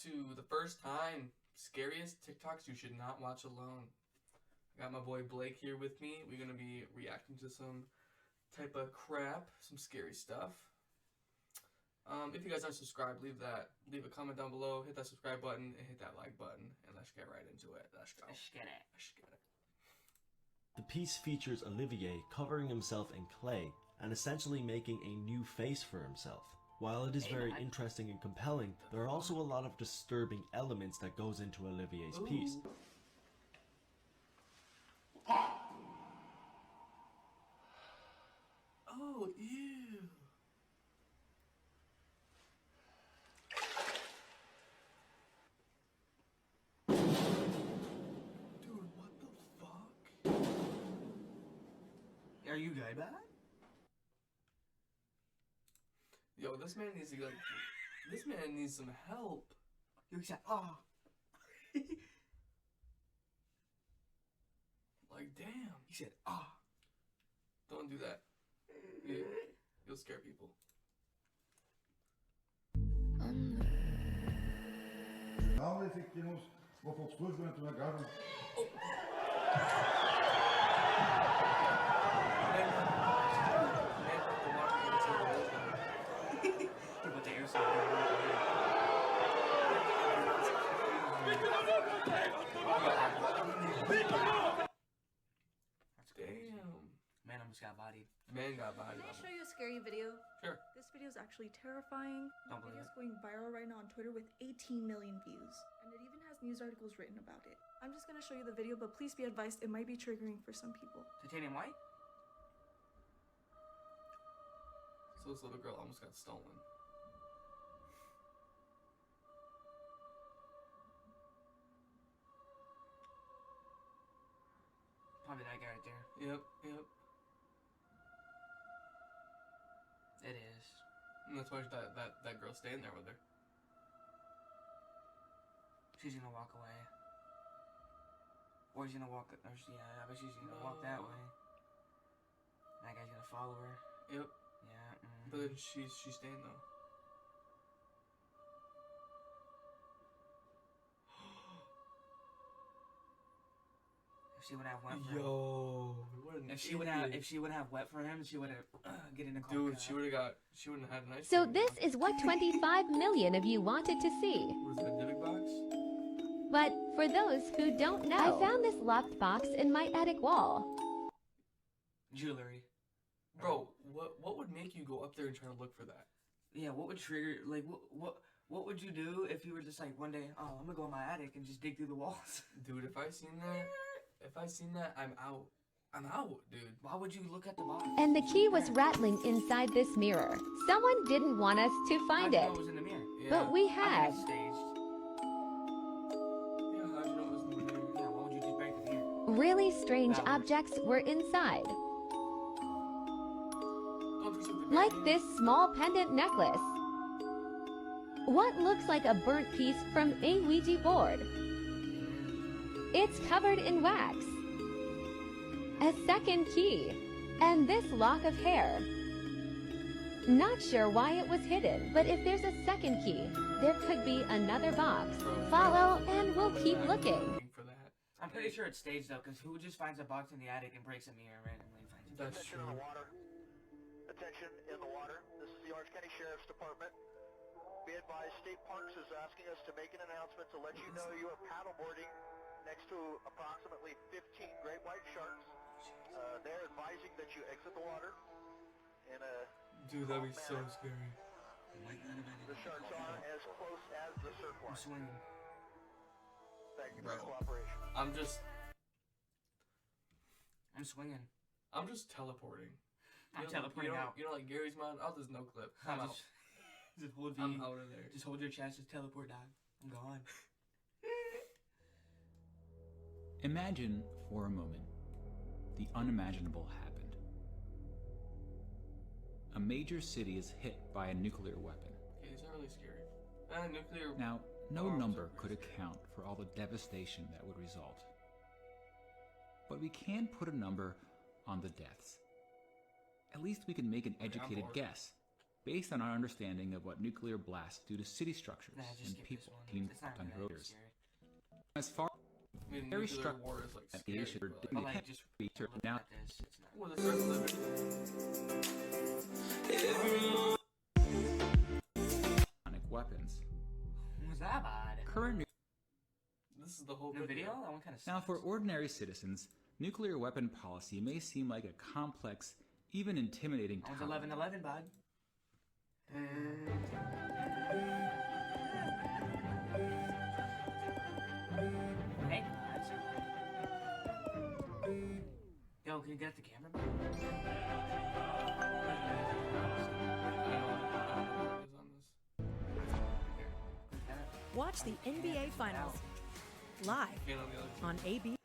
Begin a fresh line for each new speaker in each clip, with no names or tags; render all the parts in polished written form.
to the first time scariest TikToks you should not watch alone. I got my boy Blake here with me. We're gonna be reacting to some type of crap, some scary stuff. If you guys aren't subscribed, leave a comment down below, hit that subscribe button, and hit that like button, and let's get right into it. Let's go.
Let's get it.
The piece features Olivier covering himself in clay and essentially making a new face for himself. While it is very interesting and compelling, there are also a lot of disturbing elements that goes into Olivier's piece.
Oh, ew. Dude, what the fuck?
Are you good, man?
Yo, this man needs to go. This man needs some help.
You said, oh.
Like, damn.
He said, ah.
Don't do that. You'll scare people.
Alle fick nos vad folk skulle kunna ta garden.
Man almost got bodied.
Man got bodied.
Can I show you a scary video?
Sure.
This video is actually terrifying.
Don't
The
believe
video's going viral right now on Twitter with 18 million views. And it even has news articles written about it. I'm just gonna show you the video, but please be advised, it might be triggering for some people.
Titanium white?
So this little girl almost got stolen.
Probably that guy right there.
Yep.
It is.
And that's why that girl's staying there with her.
She's gonna walk away. Or she's gonna walk, yeah, I bet she's gonna walk that way. That guy's gonna follow her.
Yep.
Yeah.
But then she's staying though.
If she would have went for
Yo, what an
if she would have wet for him, she would have get in a car.
Dude, she wouldn't have had a nice.
So this is what 25 million of you wanted to see.
Was that the big box?
But for those who don't know, I found this locked box in my attic wall.
Jewelry.
Bro, what would make you go up there and try to look for that?
Yeah, what would trigger, like, what would you do if you were just like, one day, oh, I'm gonna go in my attic and just dig through the walls?
Dude, if I seen that, I'm out. I'm out, dude.
Why would you look at the box?
And the key was rattling inside this mirror. Someone didn't want us to find it.
It was in the mirror.
Yeah.
But we
I
have.
think it's staged.
Yeah, how'd you know it was in the mirror?
Yeah, why would you just break the mirror?
Really strange objects were inside.
Don't do something
Like
bad.
this small pendant necklace. What looks like a burnt piece from a Ouija board. It's covered in wax. A second key. And this lock of hair. Not sure why it was hidden, but if there's a second key, there could be another box. Follow and we'll keep looking.
For that.
I'm pretty sure it's staged though, because who just finds a box in the attic and breaks a mirror randomly and finds it?
That's
Attention
true.
in the water. Attention in the water. This is the Orange County Sheriff's Department. Be advised, State Parks is asking us to make an announcement to let you know you are paddleboarding next to approximately 15 great white sharks. They're advising that you exit the water in a...
Dude, that'd be so scary.
The sharks are as close as the surf
I'm
line.
swinging.
Thank you for
Bro.
cooperation.
I'm just teleporting.
I'm
You know,
teleporting out.
You know, like Gary's mod? I'll just no clip. I'm out.
Just hold V.
I'm out of there.
Just hold your chest, just teleport down. I'm gone.
Imagine for a moment the unimaginable happened. A major city is hit by a nuclear weapon.
Okay, these are really scary. Nuclear.
Now, no
bombs
number
are
could
pretty scary.
account for all the devastation that would result. But we can put a number on the deaths. At least we can make an educated
bored.
guess. based on our understanding of what nuclear blasts do to city structures
Nah, just
and
skip
people.
this one.
Team
It's not
on
really that
roaders.
scary.
As far
I mean,
Very
nuclear
struck-
war is like
as
scary.
should
But,
predict-
But like, just
Feature
look
now.
at this. It's not.
well, the start of
atomic weapons.
Was that bad?
Current
this is the whole
No video? That one kind of.
Now, for ordinary citizens, nuclear weapon policy may seem like a complex, even intimidating
That was
topic.
11-11, bud. Hey, guys. Yo, can you get the camera back?
Watch the NBA Finals live on AB.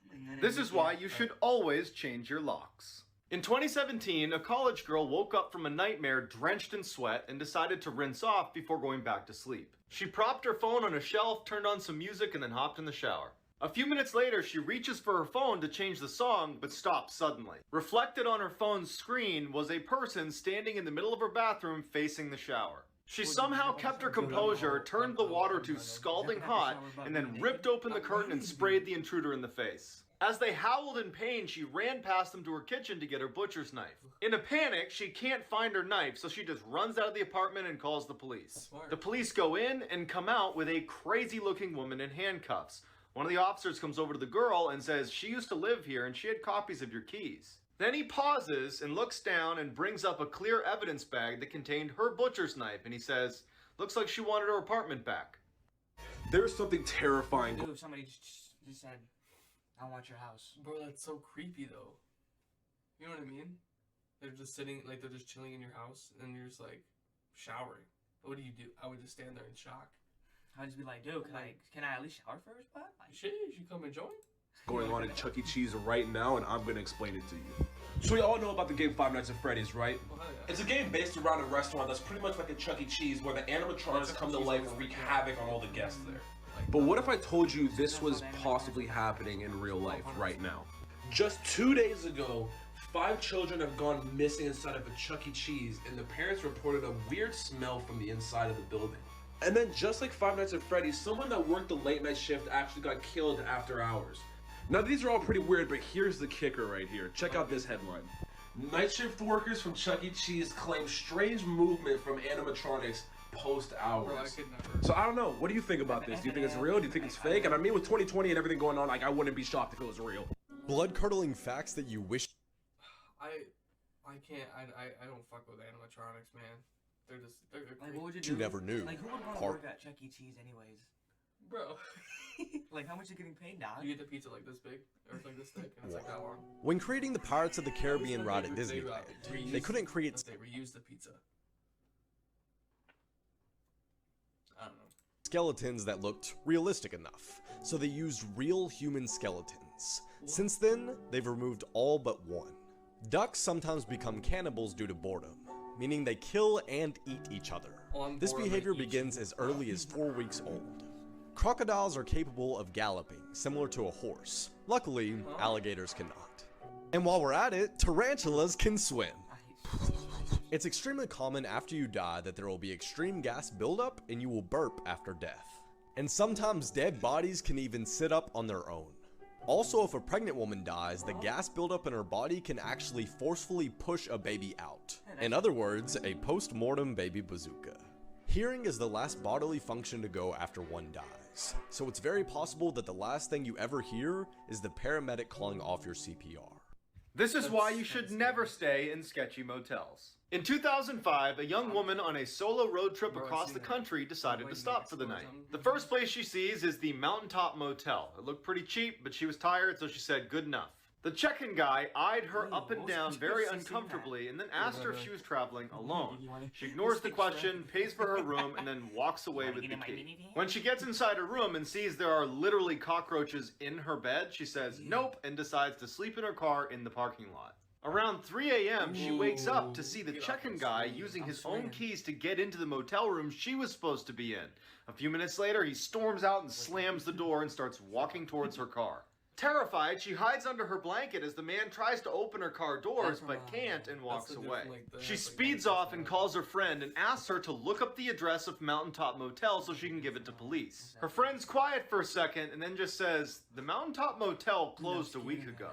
This is why you should always change your locks. In 2017, a college girl woke up from a nightmare drenched in sweat and decided to rinse off before going back to sleep. She propped her phone on a shelf, turned on some music, and then hopped in the shower. A few minutes later, she reaches for her phone to change the song, but stops suddenly. Reflected on her phone's screen was a person standing in the middle of her bathroom facing the shower. She somehow kept her composure, turned the water to scalding hot, and then ripped open the curtain and sprayed the intruder in the face. As they howled in pain, she ran past them to her kitchen to get her butcher's knife. In a panic, she can't find her knife, so she just runs out of the apartment and calls the police. The police go in and come out with a crazy-looking woman in handcuffs. One of the officers comes over to the girl and says she used to live here and she had copies of your keys. Then he pauses and looks down and brings up a clear evidence bag that contained her butcher's knife, and he says, "Looks like she wanted her apartment back."
There's something terrifying.
Dude, somebody just said, "I want your house."
Bro, that's so creepy though. You know what I mean? They're just sitting, like they're just chilling in your house, and you're just like showering. What do you do? I would just stand there in shock.
I'd just be like, "Dude, can I at least shower first, bud?" Like,
Shit, you should come and join.
Going on at Chuck E. Cheese right now, and I'm gonna explain it to you. So we all know about the game Five Nights at Freddy's, right?
Well, hell yeah.
It's a game based around a restaurant that's pretty much like a Chuck E. Cheese, where the animatronics come to life and wreak havoc on all the guests there. But what if I told you this was possibly happening in real life right now? Just 2 days ago, 5 children have gone missing inside of a Chuck E. Cheese, and the parents reported a weird smell from the inside of the building. And then just like Five Nights at Freddy's, someone that worked the late night shift actually got killed after hours. Now these are all pretty weird, but here's the kicker right here. Check out this headline. Night shift workers from Chuck E. Cheese claim strange movement from animatronics post hours.
Bro, I could never.
So I don't know. What do you think about this? Do you think it's real? Do you think it's fake? And I mean, with 2020 and everything going on, like I wouldn't be shocked if it was real.
Blood-curdling facts that you wish.
I can't. I don't fuck with animatronics, man. They're
like, what would you do?
You never knew.
Like, who would want to work at Chuck E. Cheese anyways?
bro.
Like, how much are you getting paid, dog?
You get the pizza like this big, or it's like this thick, and it's like that long.
When creating the Pirates of the Caribbean ride at Disneyland, they couldn't create.
They reused the pizza. I don't know.
Skeletons that looked realistic enough, so they used real human skeletons. Since then, they've removed all but one. Ducks sometimes become cannibals due to boredom, meaning they kill and eat each other. This behavior begins as early as 4 weeks old. Crocodiles are capable of galloping, similar to a horse. Luckily, alligators cannot. And while we're at it, tarantulas can swim. It's extremely common after you die that there will be extreme gas buildup and you will burp after death. And sometimes dead bodies can even sit up on their own. Also, if a pregnant woman dies, the gas buildup in her body can actually forcefully push a baby out. In other words, a post-mortem baby bazooka. Hearing is the last bodily function to go after one dies. So it's very possible that the last thing you ever hear is the paramedic calling off your CPR.
This is why you should never stay in sketchy motels. In 2005, a young woman on a solo road trip across the country decided to stop for the night. The first place she sees is the Mountaintop Motel. It looked pretty cheap, but she was tired, so she said good enough. The check-in guy eyed her up and down very uncomfortably and then asked her if she was traveling alone. She ignores the question, pays for her room, and then walks away with the key. When she gets inside her room and sees there are literally cockroaches in her bed, she says nope and decides to sleep in her car in the parking lot. Around 3 a.m., she wakes up to see the check-in guy using his own keys to get into the motel room she was supposed to be in. A few minutes later, he storms out and slams the door and starts walking towards her car. Terrified, she hides under her blanket as the man tries to open her car doors but can't and walks away. She speeds off and calls her friend and asks her to look up the address of Mountaintop Motel so she can give it to police. Her friend's quiet for a second and then just says, "The Mountaintop Motel closed a week ago.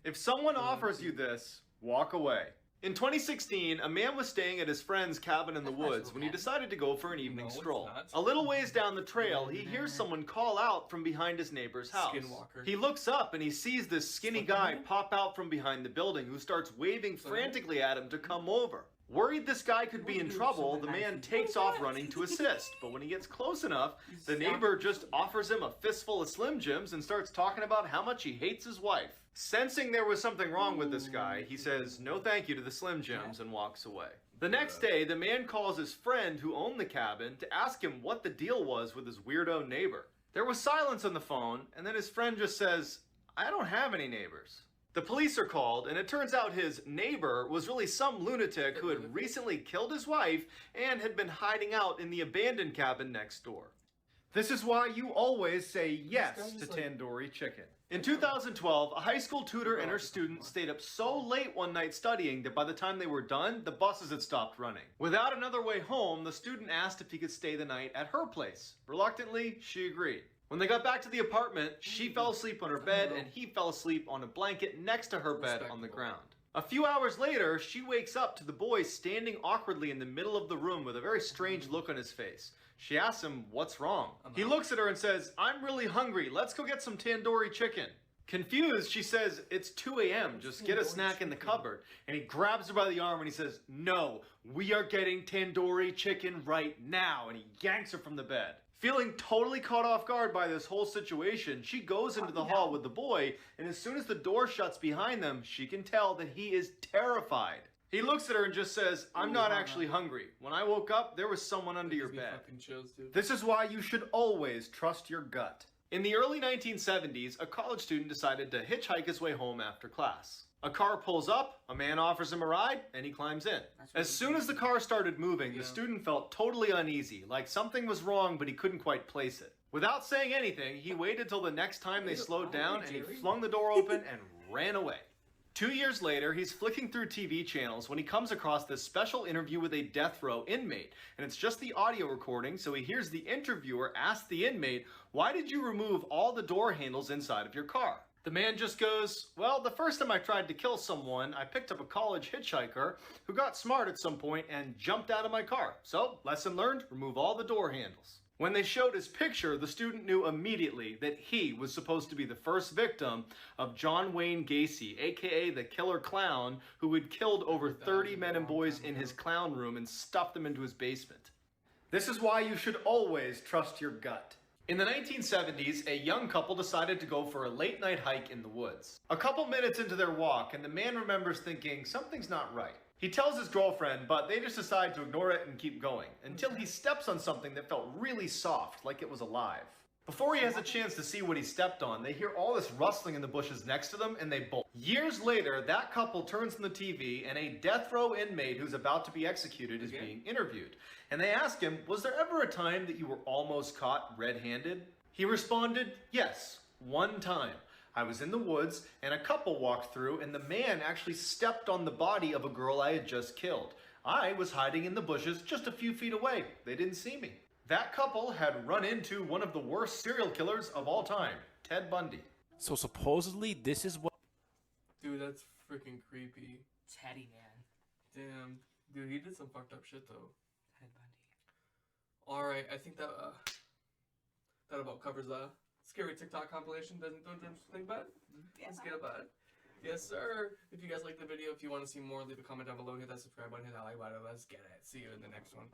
If someone offers you this, walk away." In 2016, a man was staying at his friend's cabin in the woods when he decided to go for an evening stroll. A little ways down the trail, he hears someone call out from behind his neighbor's house. He looks up and he sees this skinny guy pop out from behind the building who starts waving frantically at him to come over. Worried this guy could be in trouble, the man takes off running to assist, but when he gets close enough, the neighbor just offers him a fistful of Slim Jims and starts talking about how much he hates his wife. Sensing there was something wrong with this guy, he says no thank you to the Slim Jims and walks away. The next day, the man calls his friend who owned the cabin to ask him what the deal was with his weirdo neighbor. There was silence on the phone, and then his friend just says, "I don't have any neighbors." The police are called, and it turns out his neighbor was really some lunatic who had recently killed his wife and had been hiding out in the abandoned cabin next door. This is why you always say yes to tandoori chicken. In 2012, a high school tutor and her student stayed up so late one night studying that by the time they were done, the buses had stopped running. Without another way home, the student asked if he could stay the night at her place. Reluctantly, she agreed. When they got back to the apartment, she fell asleep on her bed and he fell asleep on a blanket next to her bed on the ground. A few hours later, she wakes up to the boy standing awkwardly in the middle of the room with a very strange look on his face. She asks him, "What's wrong?" He looks at her and says, "I'm really hungry. Let's go get some tandoori chicken." Confused, she says, "It's 2 a.m. Just get a snack in the cupboard." And he grabs her by the arm and he says, "No, we are getting tandoori chicken right now." And he yanks her from the bed. Feeling totally caught off guard by this whole situation, she goes into the hall with the boy, and as soon as the door shuts behind them, she can tell that he is terrified. He looks at her and just says, "I'm not actually hungry. When I woke up, there was someone under your bed." This is why you should always trust your gut. In the early 1970s, a college student decided to hitchhike his way home after class. A car pulls up, a man offers him a ride, and he climbs in. As soon as the car started moving, the student felt totally uneasy, like something was wrong but he couldn't quite place it. Without saying anything, he waited till the next time they slowed down and he flung the door open and ran away. 2 years later, he's flicking through TV channels when he comes across this special interview with a death row inmate. And it's just the audio recording, so he hears the interviewer ask the inmate, "Why did you remove all the door handles inside of your car?" The man just goes, "Well, the first time I tried to kill someone, I picked up a college hitchhiker who got smart at some point and jumped out of my car. So, lesson learned, remove all the door handles." When they showed his picture, the student knew immediately that he was supposed to be the first victim of John Wayne Gacy, aka the Killer Clown, who had killed over 30 men and boys in his clown room and stuffed them into his basement. This is why you should always trust your gut. In the 1970s, a young couple decided to go for a late-night hike in the woods. A couple minutes into their walk, and the man remembers thinking something's not right. He tells his girlfriend, but they just decide to ignore it and keep going, until he steps on something that felt really soft, like it was alive. Before he has a chance to see what he stepped on, they hear all this rustling in the bushes next to them, and they bolt. Years later, that couple turns on the TV, and a death row inmate who's about to be executed is being interviewed. And they ask him, "Was there ever a time that you were almost caught red-handed?" He responded, "Yes, one time. I was in the woods, and a couple walked through, and the man actually stepped on the body of a girl I had just killed. I was hiding in the bushes just a few feet away. They didn't see me." That couple had run into one of the worst serial killers of all time, Ted Bundy.
So supposedly this is what...
Dude, that's freaking creepy.
Teddy, man.
Damn. Dude, he did some fucked up shit, though.
Ted Bundy.
Alright, I think that, that about covers the scary TikTok compilation. Don't you think about it?
Yeah.
Let's get about it. Yes, sir. If you guys like the video, if you want to see more, leave a comment down below. Hit that subscribe button, hit that like button. Let's get it. See you in the next one.